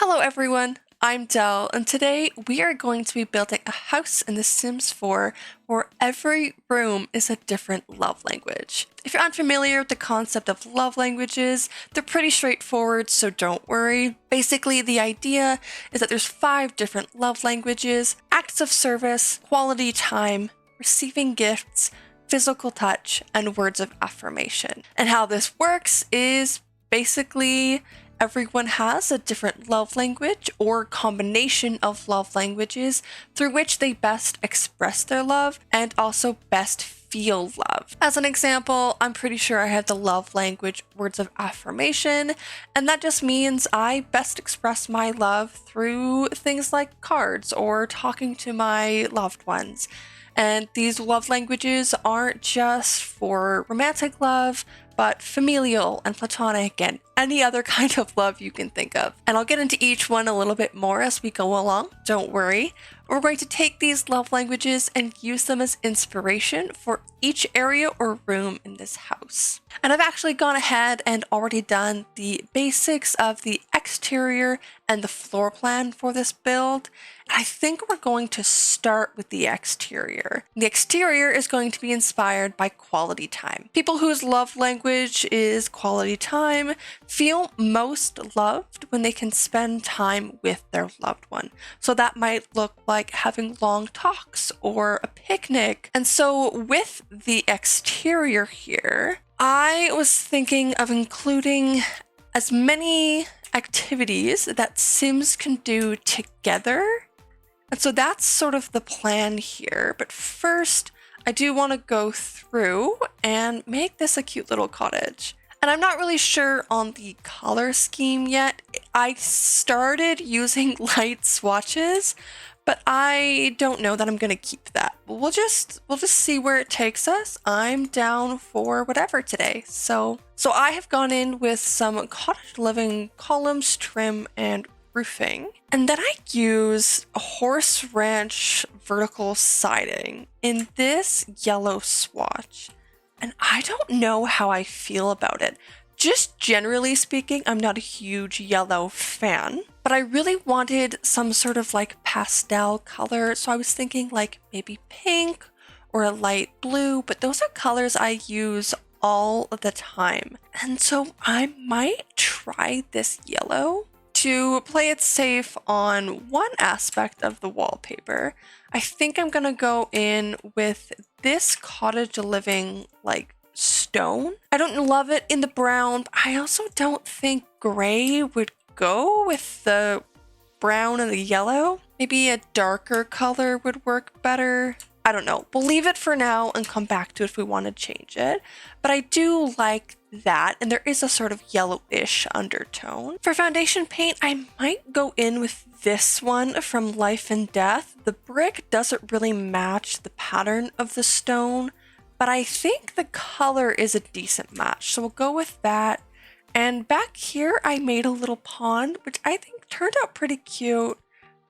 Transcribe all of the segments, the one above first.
Hello everyone, I'm Del, and today we are going to be building a house in The Sims 4 where every room is a different love language. If you're unfamiliar with the concept of love languages, they're pretty straightforward, so don't worry. Basically, the idea is that there's 5 different love languages: acts of service, quality time, receiving gifts, physical touch, and words of affirmation. And how this works is basically everyone has a different love language or combination of love languages through which they best express their love and also best feel love. As an example, I'm pretty sure I have the love language words of affirmation, and that just means I best express my love through things like cards or talking to my loved ones. And these love languages aren't just for romantic love, but familial and platonic and any other kind of love you can think of. And I'll get into each one a little bit more as we go along, don't worry. We're going to take these love languages and use them as inspiration for each area or room in this house. And I've actually gone ahead and already done the basics of the exterior and the floor plan for this build. I think we're going to start with the exterior. The exterior is going to be inspired by quality time. People whose love language is quality time feel most loved when they can spend time with their loved one. So that might look like having long talks or a picnic. And so with the exterior here, I was thinking of including as many activities that Sims can do together. And so that's sort of the plan here. But first, I do want to go through and make this a cute little cottage. And I'm not really sure on the color scheme yet. I started using light swatches, but I don't know that I'm going to keep that. We'll just see where it takes us. I'm down for whatever today. So I have gone in with some cottage living columns, trim, and roofing. And then I use a horse ranch vertical siding in this yellow swatch. And I don't know how I feel about it. Just generally speaking, I'm not a huge yellow fan, but I really wanted some sort of like pastel color. So I was thinking like maybe pink or a light blue, but those are colors I use all the time. And so I might try this yellow to play it safe on one aspect of the wallpaper. I think I'm gonna go in with this cottage living like stone. I don't love it in the brown, but I also don't think gray would go with the brown and the yellow. Maybe a darker color would work better. I don't know. We'll leave it for now and come back to it if we want to change it. But I do like that, and there is a sort of yellowish undertone. For foundation paint, I might go in with this one from Life and Death. The brick doesn't really match the pattern of the stone, but I think the color is a decent match, so we'll go with that. And back here, I made a little pond, which I think turned out pretty cute.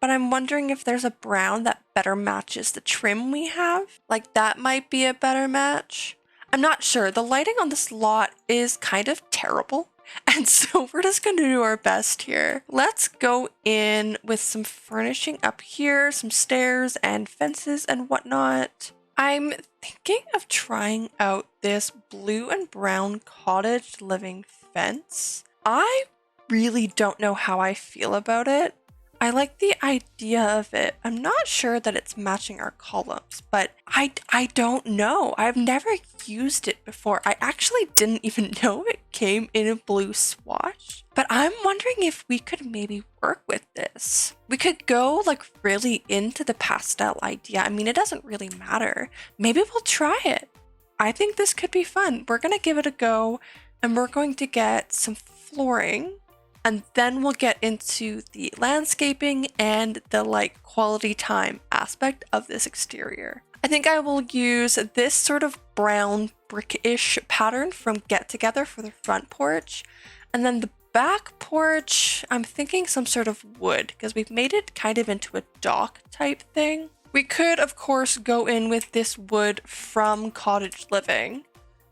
But I'm wondering if there's a brown that better matches the trim we have. Like that might be a better match. I'm not sure. The lighting on this lot is kind of terrible. And so we're just going to do our best here. Let's go in with some furnishing up here, some stairs and fences and whatnot. I'm thinking of trying out this blue and brown cottage living fence. I really don't know how I feel about it. I like the idea of it. I'm not sure that it's matching our columns, but I don't know. I've never used it before. I actually didn't even know it came in a blue swatch, but I'm wondering if we could maybe work with this. We could go like really into the pastel idea. I mean, it doesn't really matter. Maybe we'll try it. I think this could be fun. We're going to give it a go, and we're going to get some flooring. And then we'll get into the landscaping and the like quality time aspect of this exterior. I think I will use this sort of brown brick-ish pattern from Get Together for the front porch. And then the back porch, I'm thinking some sort of wood because we've made it kind of into a dock type thing. We could, of course, go in with this wood from Cottage Living.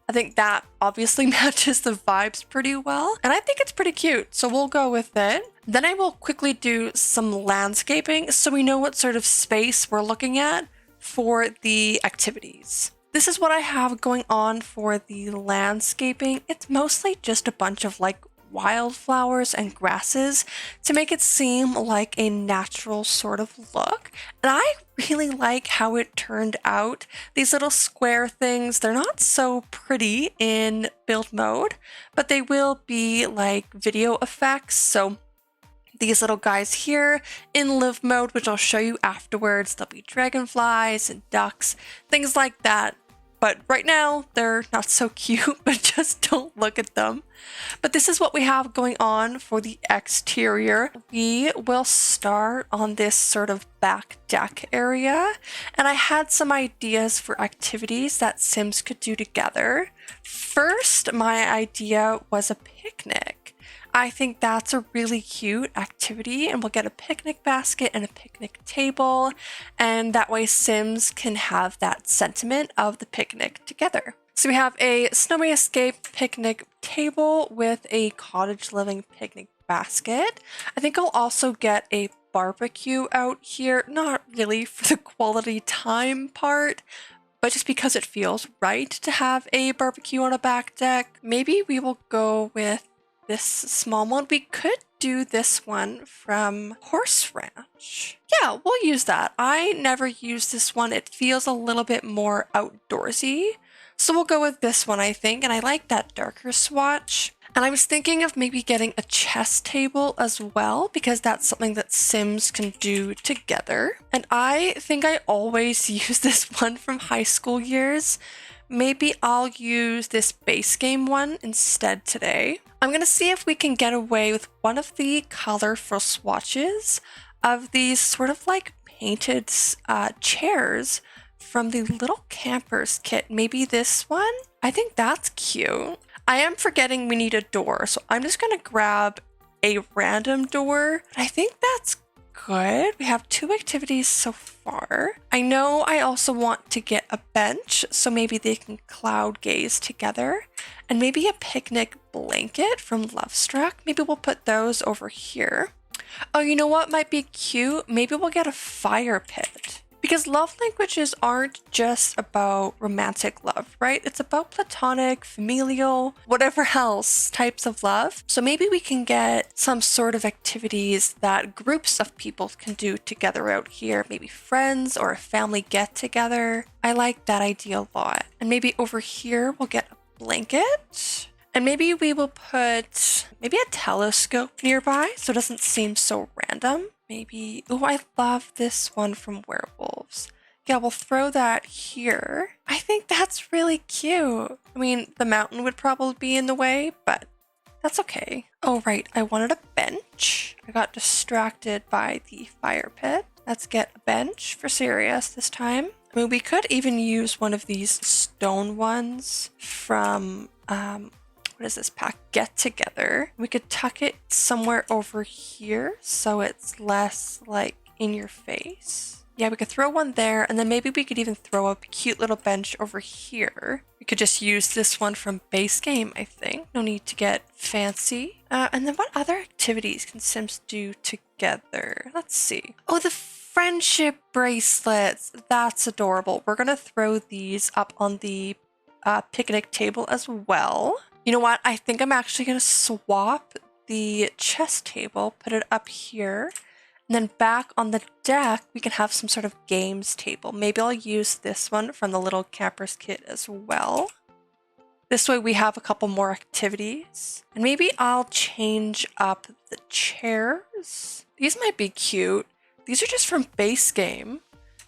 I think that obviously matches the vibes pretty well, and I think it's pretty cute, so we'll go with it. Then I will quickly do some landscaping so we know what sort of space we're looking at for the activities. This is what I have going on for the landscaping. It's mostly just a bunch of like wildflowers and grasses to make it seem like a natural sort of look. And I really like how it turned out. These little square things, they're not so pretty in build mode, but they will be like video effects. So these little guys here in live mode, which I'll show you afterwards, there'll be dragonflies and ducks, things like that. But right now, they're not so cute, but just don't look at them. But this is what we have going on for the exterior. We will start on this sort of back deck area. And I had some ideas for activities that Sims could do together. First, my idea was a picnic. I think that's a really cute activity, and we'll get a picnic basket and a picnic table, and that way Sims can have that sentiment of the picnic together. So we have a snowy escape picnic table with a cottage living picnic basket. I think I'll also get a barbecue out here, not really for the quality time part, but just because it feels right to have a barbecue on a back deck. Maybe we will go with this small one. We could do this one from Horse Ranch. Yeah, we'll use that. I never use this one. It feels a little bit more outdoorsy. So we'll go with this one, I think. And I like that darker swatch. And I was thinking of maybe getting a chess table as well, because that's something that Sims can do together. And I think I always use this one from high school years. Maybe I'll use this base game one instead today. I'm going to see if we can get away with one of the colorful swatches of these sort of like painted chairs from the Little Campers kit. Maybe this one? I think that's cute. I am forgetting we need a door, so I'm just going to grab a random door. I think that's good. We have 2 activities so far. I know I also want to get a bench, so maybe they can cloud gaze together. And maybe a picnic blanket from Lovestruck. Maybe we'll put those over here. Oh, you know what might be cute? Maybe we'll get a fire pit. Because love languages aren't just about romantic love, right? It's about platonic, familial, whatever else types of love. So maybe we can get some sort of activities that groups of people can do together out here. Maybe friends or a family get together. I like that idea a lot. And maybe over here we'll get a blanket. And maybe we will put maybe a telescope nearby so it doesn't seem so random. Maybe, oh, I love this one from Werewolves. Yeah, we'll throw that here. I think that's really cute. I mean, the mountain would probably be in the way, but that's okay. Oh, right, I wanted a bench. I got distracted by the fire pit. Let's get a bench for Sirius this time. I mean, we could even use one of these stone ones from, what is this pack? Get Together. We could tuck it somewhere over here so it's less like in your face. Yeah, we could throw one there, and then maybe we could even throw a cute little bench over here. We could just use this one from base game, I think. No need to get fancy. And then what other activities can Sims do together? Let's see. Oh, the friendship bracelets. That's adorable. We're gonna throw these up on the picnic table as well. You know what? I think I'm actually going to swap the chess table, put it up here, and then back on the deck, we can have some sort of games table. Maybe I'll use this one from the Little Campers kit as well. This way we have a couple more activities. And maybe I'll change up the chairs. These might be cute. These are just from base game,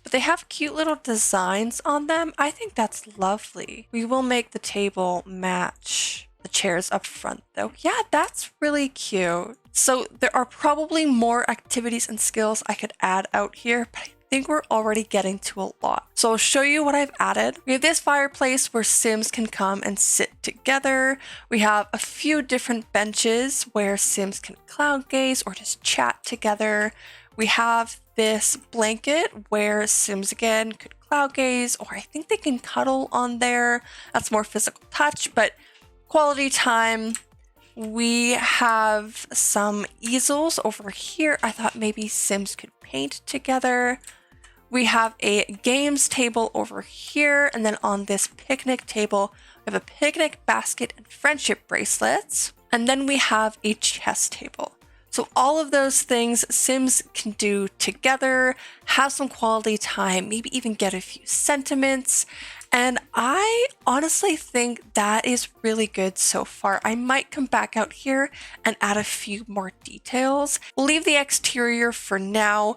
but they have cute little designs on them. I think that's lovely. We will make the table match the chairs up front though. Yeah, that's really cute. So there are probably more activities and skills I could add out here, but I think we're already getting to a lot. So I'll show you what I've added. We have this fireplace where Sims can come and sit together. We have a few different benches where Sims can cloud gaze or just chat together. We have this blanket where Sims again could cloud gaze, or I think they can cuddle on there. That's more physical touch, but quality time. We have some easels over here. I thought maybe Sims could paint together. We have a games table over here, and then on this picnic table, we have a picnic basket and friendship bracelets. And then we have a chess table. So all of those things Sims can do together, have some quality time, maybe even get a few sentiments. And I honestly think that is really good so far. I might come back out here and add a few more details. We'll leave the exterior for now,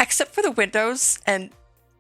except for the windows and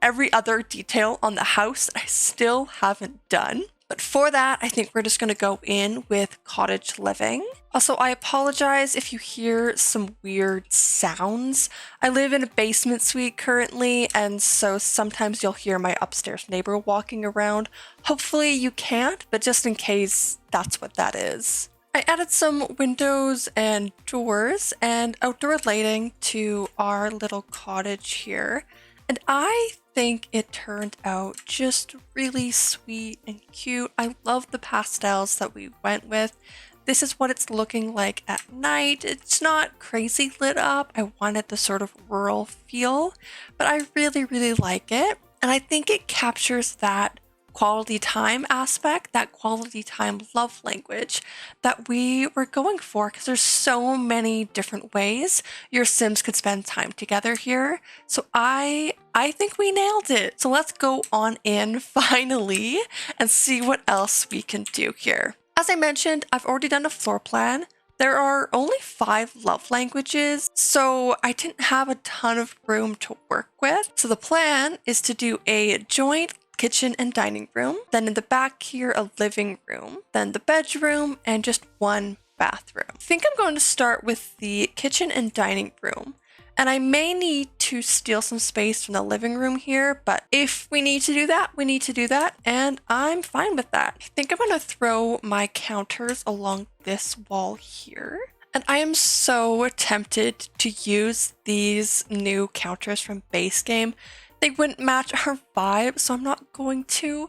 every other detail on the house I still haven't done. But for that, I think we're just going to go in with cottage living. Also, I apologize if you hear some weird sounds. I live in a basement suite currently, and so sometimes you'll hear my upstairs neighbor walking around. Hopefully you can't, but just in case, that's what that is. I added some windows and doors and outdoor lighting to our little cottage here. And I think it turned out just really sweet and cute. I love the pastels that we went with. This is what it's looking like at night. It's not crazy lit up. I wanted the sort of rural feel, but I really, really like it. And I think it captures that quality time aspect, that quality time love language that we were going for, because there's so many different ways your Sims could spend time together here. So I think we nailed it. So let's go on in finally and see what else we can do here. As I mentioned, I've already done a floor plan. There are only 5 love languages, so I didn't have a ton of room to work with. So the plan is to do a joint kitchen and dining room, then in the back here a living room, then the bedroom, and just one bathroom. I think I'm going to start with the kitchen and dining room, and I may need to steal some space from the living room here, but if we need to do that, we need to do that, and I'm fine with that. I think I'm going to throw my counters along this wall here. And I am so tempted to use these new counters from base game. They wouldn't match our vibe, so I'm not going to.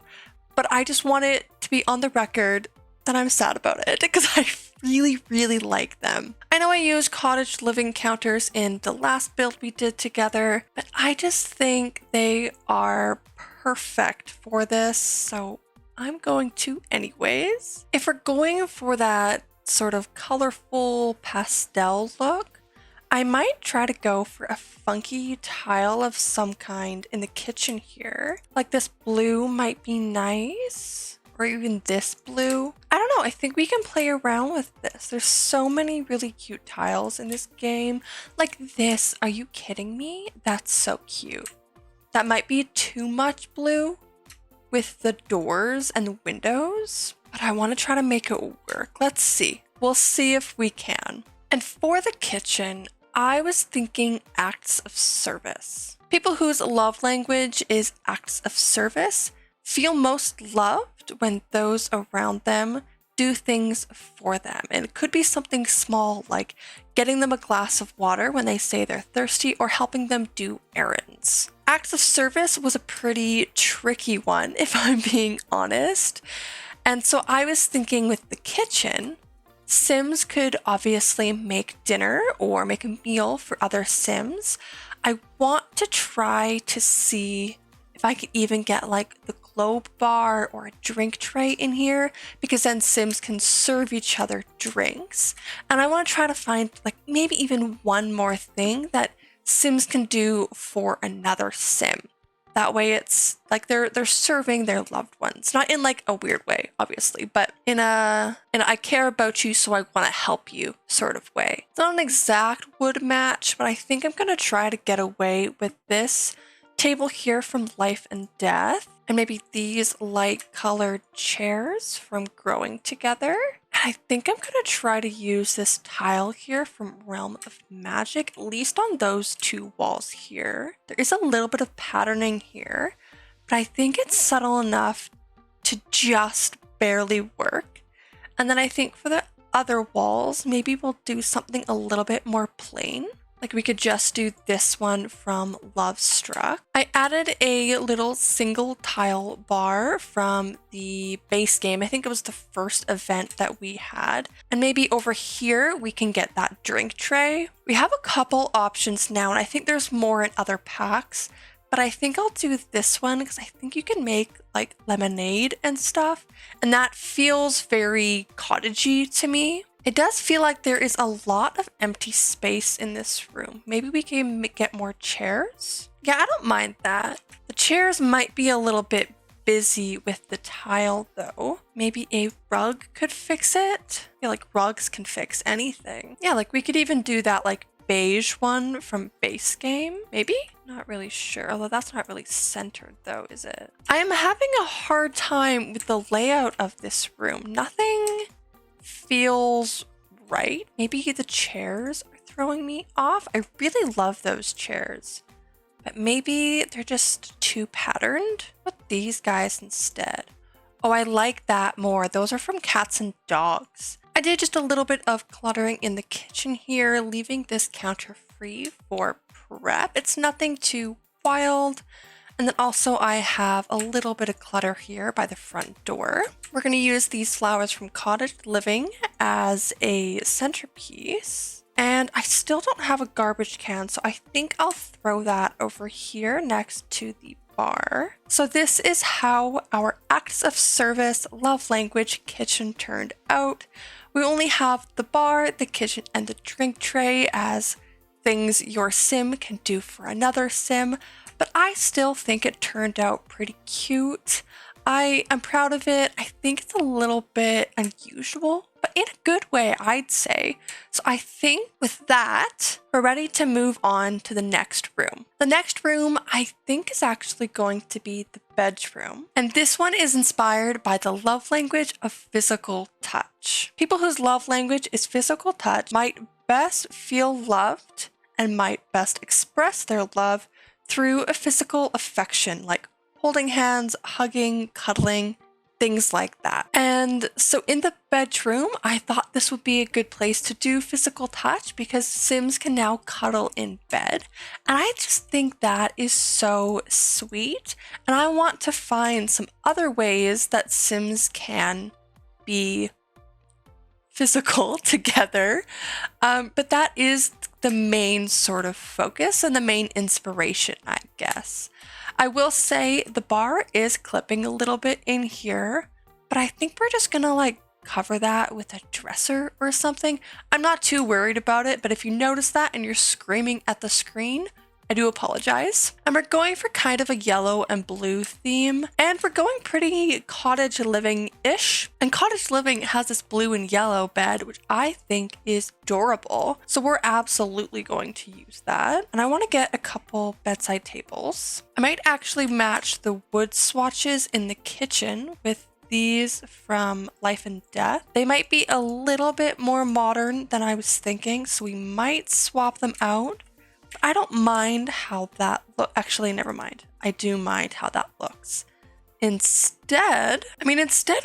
But I just want it to be on the record that I'm sad about it because I really, really like them. I know I used cottage living counters in the last build we did together, but I just think they are perfect for this, so I'm going to anyways. If we're going for that sort of colorful pastel look, I might try to go for a funky tile of some kind in the kitchen here. Like this blue might be nice, or even this blue. I don't know, I think we can play around with this. There's so many really cute tiles in this game. Like this, are you kidding me? That's so cute. That might be too much blue with the doors and the windows, but I want to try to make it work. Let's see. We'll see if we can. And for the kitchen, I was thinking acts of service. People whose love language is acts of service feel most loved when those around them do things for them. And it could be something small like getting them a glass of water when they say they're thirsty or helping them do errands. Acts of service was a pretty tricky one, if I'm being honest. And so I was thinking with the kitchen, Sims could obviously make dinner or make a meal for other Sims. I want to try to see if I could even get like the globe bar or a drink tray in here, because then Sims can serve each other drinks. And I want to try to find like maybe even one more thing that Sims can do for another Sim. That way it's like they're serving their loved ones. Not in like a weird way, obviously, but in a I care about you so I want to help you sort of way. It's not an exact wood match, but I think I'm going to try to get away with this table here from Life and Death, and maybe these light colored chairs from Growing Together. And I think I'm going to try to use this tile here from Realm of Magic, at least on those 2 walls here. There is a little bit of patterning here, but I think it's subtle enough to just barely work. And then I think for the other walls, maybe we'll do something a little bit more plain. Like we could just do this one from Love Struck. I added a little single tile bar from the base game. I think it was the first event that we had. And maybe over here we can get that drink tray. We have a couple options now, and I think there's more in other packs. But I think I'll do this one because I think you can make like lemonade and stuff. And that feels very cottagey to me. It does feel like there is a lot of empty space in this room. Maybe we can get more chairs. Yeah, I don't mind that. The chairs might be a little bit busy with the tile though. Maybe a rug could fix it. Yeah, like rugs can fix anything. Yeah, like we could even do that like beige one from base game, maybe? Not really sure, although that's not really centered though, is it? I am having a hard time with the layout of this room. Nothing feels right. Maybe the chairs are throwing me off. I really love those chairs, but maybe they're just too patterned. Put these guys instead. Oh, I like that more. Those are from cats and dogs. I did just a little bit of cluttering in the kitchen here, leaving this counter free for prep. It's nothing too wild. And then also I have a little bit of clutter here by the front door. We're going to use these flowers from Cottage Living as a centerpiece. And I still don't have a garbage can, so I think I'll throw that over here next to the bar. So this is how our acts of service love language kitchen turned out. We only have the bar, the kitchen, and the drink tray as things your sim can do for another sim, but I still think it turned out pretty cute. I am proud of it. I think it's a little bit unusual, but in a good way, I'd say. So I think with that, we're ready to move on to the next room. The next room, I think, is actually going to be the bedroom. And this one is inspired by the love language of physical touch. People whose love language is physical touch might best feel loved and might best express their love through a physical affection, like holding hands, hugging, cuddling, things like that. And so in the bedroom, I thought this would be a good place to do physical touch because Sims can now cuddle in bed. And I just think that is so sweet. And I want to find some other ways that Sims can be physical together. But that is the main sort of focus and the main inspiration, I guess. I will say the bar is clipping a little bit in here, but I think we're just gonna like cover that with a dresser or something. I'm not too worried about it, but if you notice that and you're screaming at the screen, I do apologize. And we're going for kind of a yellow and blue theme, and we're going pretty cottage living-ish. And cottage living has this blue and yellow bed, which I think is adorable. So we're absolutely going to use that. And I want to get a couple bedside tables. I might actually match the wood swatches in the kitchen with these from Life and Death. They might be a little bit more modern than I was thinking, so we might swap them out. I don't mind how that look. Actually, never mind. I do mind how that looks. Instead,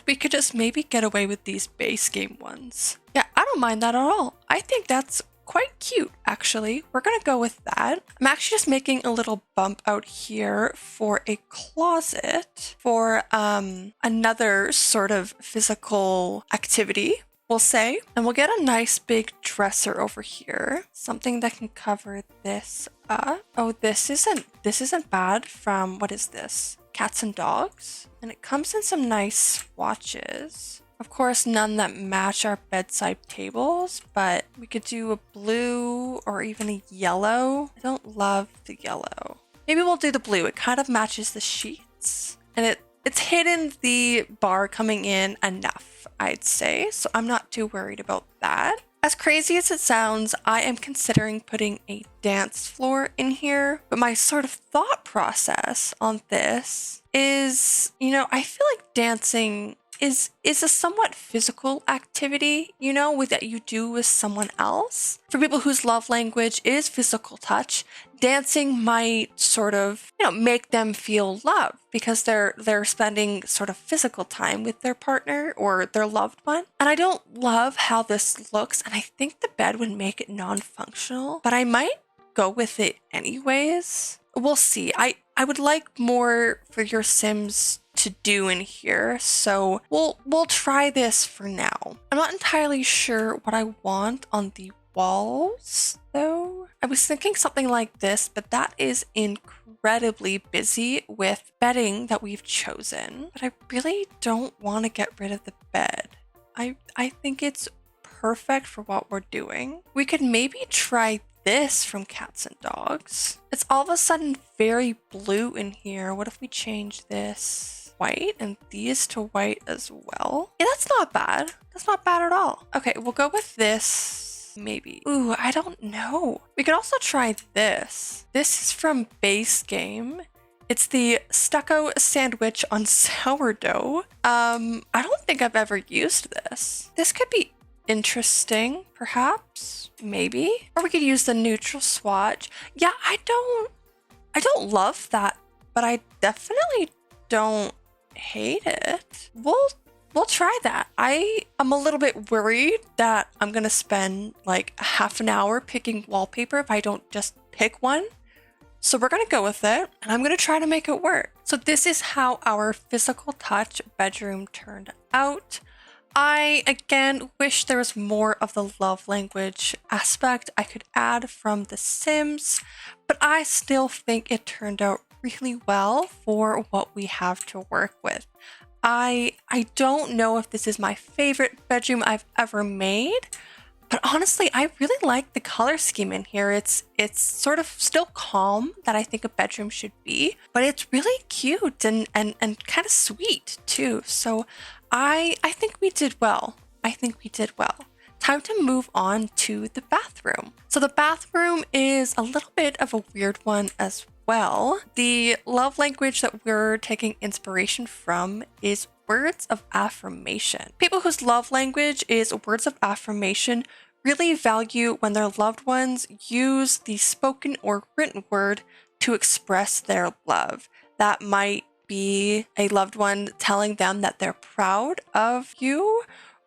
we could just maybe get away with these base game ones. Yeah, I don't mind that at all. I think that's quite cute, actually. We're gonna go with that. I'm actually just making a little bump out here for a closet for another sort of physical activity, we'll say. And we'll get a nice big dresser over here. Something that can cover this up. Oh, this isn't bad from, what is this? Cats and Dogs. And it comes in some nice swatches. Of course, none that match our bedside tables, but we could do a blue or even a yellow. I don't love the yellow. Maybe we'll do the blue. It kind of matches the sheets. And it's hidden the bar coming in enough, I'd say. So I'm not too worried about that. As crazy as it sounds, I am considering putting a dance floor in here. But my sort of thought process on this is, I feel like dancing is a somewhat physical activity, with that you do with someone else. For people whose love language is physical touch, dancing might sort of, make them feel loved because they're spending sort of physical time with their partner or their loved one. And I don't love how this looks, and I think the bed would make it non-functional, but I might go with it anyways. We'll see. I would like more for your Sims to do in here, so we'll try this for now. I'm not entirely sure what I want on the walls though. I was thinking something like this, but that is incredibly busy with bedding that we've chosen. But I really don't want to get rid of the bed. I think it's perfect for what we're doing. We could maybe try this from Cats and Dogs. It's all of a sudden very blue in here. What if we change this white and these to white as well? Yeah, that's not bad. That's not bad at all. Okay, we'll go with this maybe. Ooh, I don't know. We could also try this. This is from Base Game. It's the stucco sandwich on sourdough. I don't think I've ever used this. This could be interesting, perhaps, maybe. Or we could use the neutral swatch. Yeah, I don't love that, but I definitely don't hate it. We'll try that. I am a little bit worried that I'm gonna spend like a half an hour picking wallpaper if I don't just pick one. So we're gonna go with it, and I'm gonna try to make it work. So this is how our physical touch bedroom turned out. I, again, wish there was more of the love language aspect I could add from The Sims, but I still think it turned out really well for what we have to work with. I don't know if this is my favorite bedroom I've ever made, but honestly, I really like the color scheme in here. It's sort of still calm that I think a bedroom should be, but it's really cute and kind of sweet too. So I think we did well. I think we did well. Time to move on to the bathroom. So the bathroom is a little bit of a weird one as well. The love language that we're taking inspiration from is words of affirmation. People whose love language is words of affirmation really value when their loved ones use the spoken or written word to express their love. That might be a loved one telling them that they're proud of you,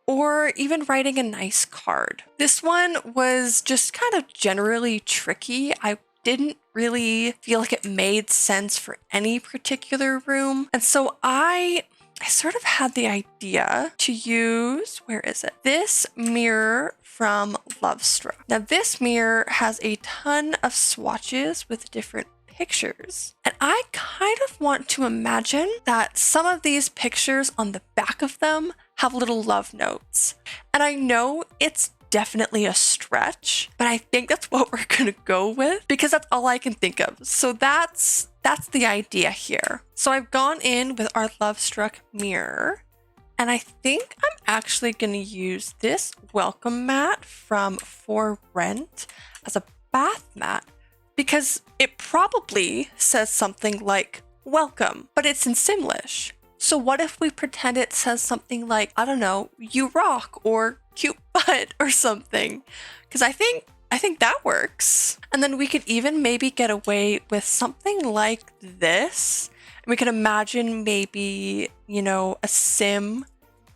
or even writing a nice card. This one was just kind of generally tricky. I didn't really feel like it made sense for any particular room. And so I sort of had the idea to use, where is it? This mirror from Lovestruck. Now this mirror has a ton of swatches with different pictures. And I kind of want to imagine that some of these pictures on the back of them have little love notes. And I know it's definitely a stretch, but I think that's what we're gonna go with because that's all I can think of. So that's the idea here. So I've gone in with our Lovestruck mirror, and I think I'm actually gonna use this welcome mat from For Rent as a bath mat, because it probably says something like welcome, but it's in Simlish. So what if we pretend it says something like, I don't know, you rock or cute butt or something? Because I think that works. And then we could even maybe get away with something like this. We could imagine maybe, you know, a sim,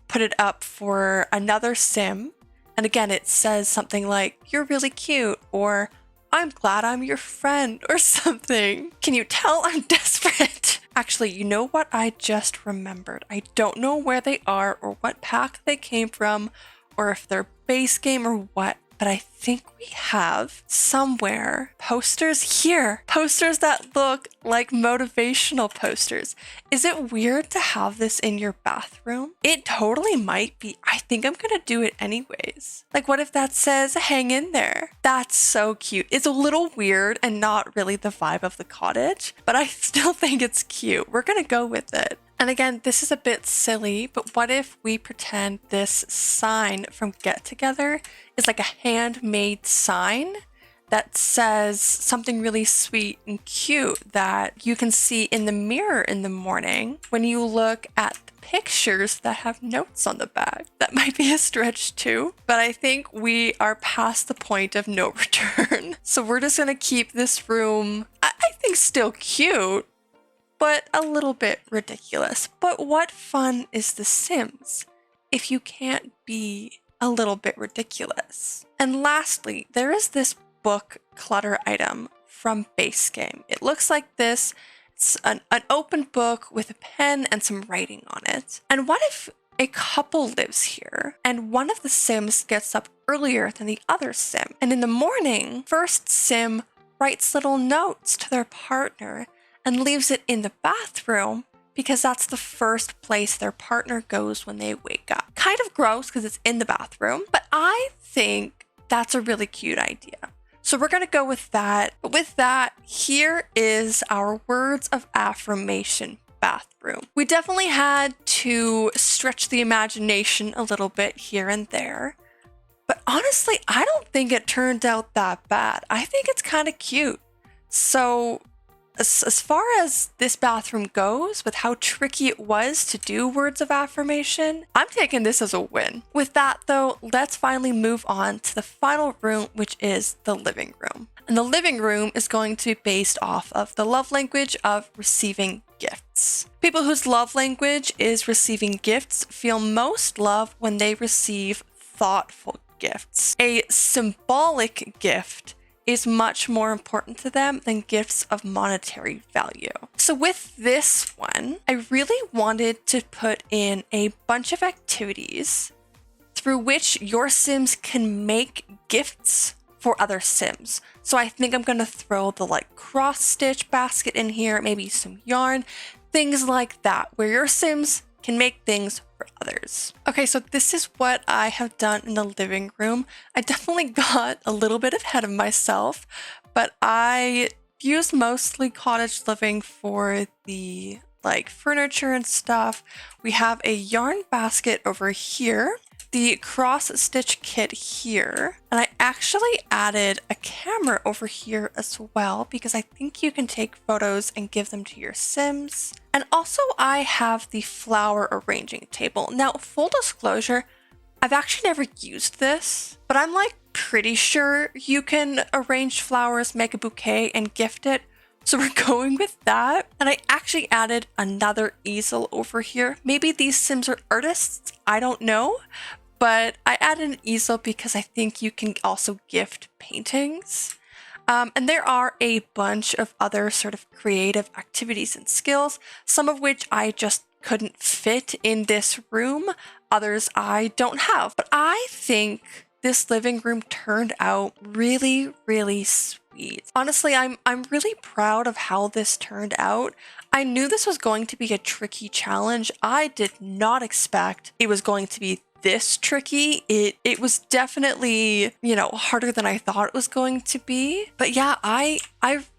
put it up for another sim. And again, it says something like, you're really cute, or I'm glad I'm your friend, or something. Can you tell I'm desperate? Actually, you know what I just remembered? I don't know where they are or what pack they came from, or if they're base game or what, but I think we have somewhere posters here. Posters that look like motivational posters. Is it weird to have this in your bathroom? It totally might be. I think I'm gonna do it anyways. Like, what if that says, hang in there? That's so cute. It's a little weird and not really the vibe of the cottage, but I still think it's cute. We're gonna go with it. And again, this is a bit silly, but what if we pretend this sign from Get Together is like a handmade sign that says something really sweet and cute that you can see in the mirror in the morning when you look at the pictures that have notes on the back? That might be a stretch too, but I think we are past the point of no return. So we're just gonna keep this room, I think, still cute, but a little bit ridiculous. But what fun is The Sims if you can't be a little bit ridiculous? And lastly, there is this book clutter item from base game. It looks like this. It's an open book with a pen and some writing on it. And what if a couple lives here and one of the Sims gets up earlier than the other Sim? And in the morning, first Sim writes little notes to their partner and leaves it in the bathroom because that's the first place their partner goes when they wake up. Kind of gross because it's in the bathroom, but I think that's a really cute idea. So we're going to go with that. But with that, here is our words of affirmation bathroom. We definitely had to stretch the imagination a little bit here and there. But honestly, I don't think it turned out that bad. I think it's kind of cute. So as far as this bathroom goes, with how tricky it was to do words of affirmation, I'm taking this as a win. With that though, let's finally move on to the final room, which is the living room. And the living room is going to be based off of the love language of receiving gifts. People whose love language is receiving gifts feel most love when they receive thoughtful gifts. A symbolic gift is much more important to them than gifts of monetary value. So with this one, I really wanted to put in a bunch of activities through which your Sims can make gifts for other Sims. So I think I'm gonna throw the cross stitch basket in here, maybe some yarn, things like that, where your Sims can make things for others. Okay, so this is what I have done in the living room. I definitely got a little bit ahead of myself, but I used mostly cottage living for the furniture and stuff. We have a yarn basket over here, the cross stitch kit here, and I actually added a camera over here as well because I think you can take photos and give them to your Sims. And also I have the flower arranging table. Now, full disclosure, I've actually never used this, but I'm pretty sure you can arrange flowers, make a bouquet, and gift it. So we're going with that. And I actually added another easel over here. Maybe these Sims are artists, I don't know. But I added an easel because I think you can also gift paintings. And there are a bunch of other sort of creative activities and skills, some of which I just couldn't fit in this room. Others I don't have. But I think this living room turned out really, really sweet. Honestly, I'm really proud of how this turned out. I knew this was going to be a tricky challenge. I did not expect it was going to be this tricky. It was definitely, harder than I thought it was going to be. But yeah, I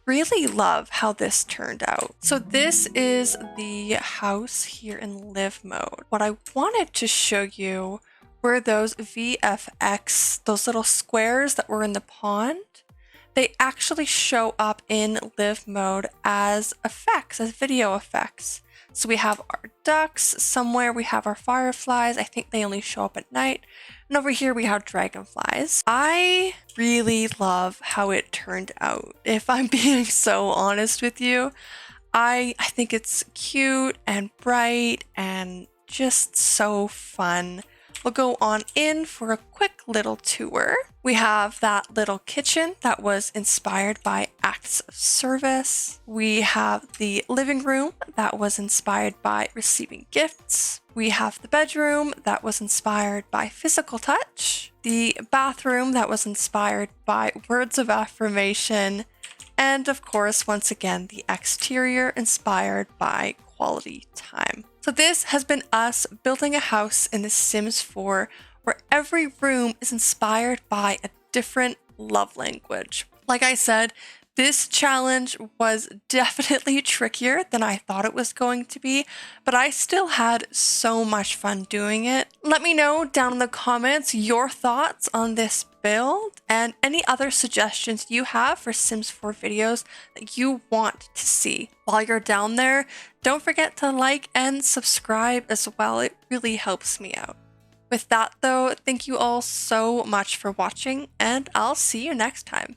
really love how this turned out. So this is the house here in live mode. What I wanted to show you were those VFX, those little squares that were in the pond. They actually show up in live mode as effects, as video effects. So we have our ducks, somewhere we have our fireflies. I think they only show up at night. And over here we have dragonflies. I really love how it turned out. If I'm being so honest with you, I think it's cute and bright and just so fun. We'll go on in for a quick little tour. We have that little kitchen that was inspired by acts of service. We have the living room that was inspired by receiving gifts. We have the bedroom that was inspired by physical touch. The bathroom that was inspired by words of affirmation. And of course, once again, the exterior inspired by quality time. So this has been us building a house in The Sims 4 where every room is inspired by a different love language. Like I said, this challenge was definitely trickier than I thought it was going to be, but I still had so much fun doing it. Let me know down in the comments your thoughts on this build and any other suggestions you have for Sims 4 videos that you want to see. While you're down there, don't forget to like and subscribe as well. It really helps me out. With that though, thank you all so much for watching, and I'll see you next time.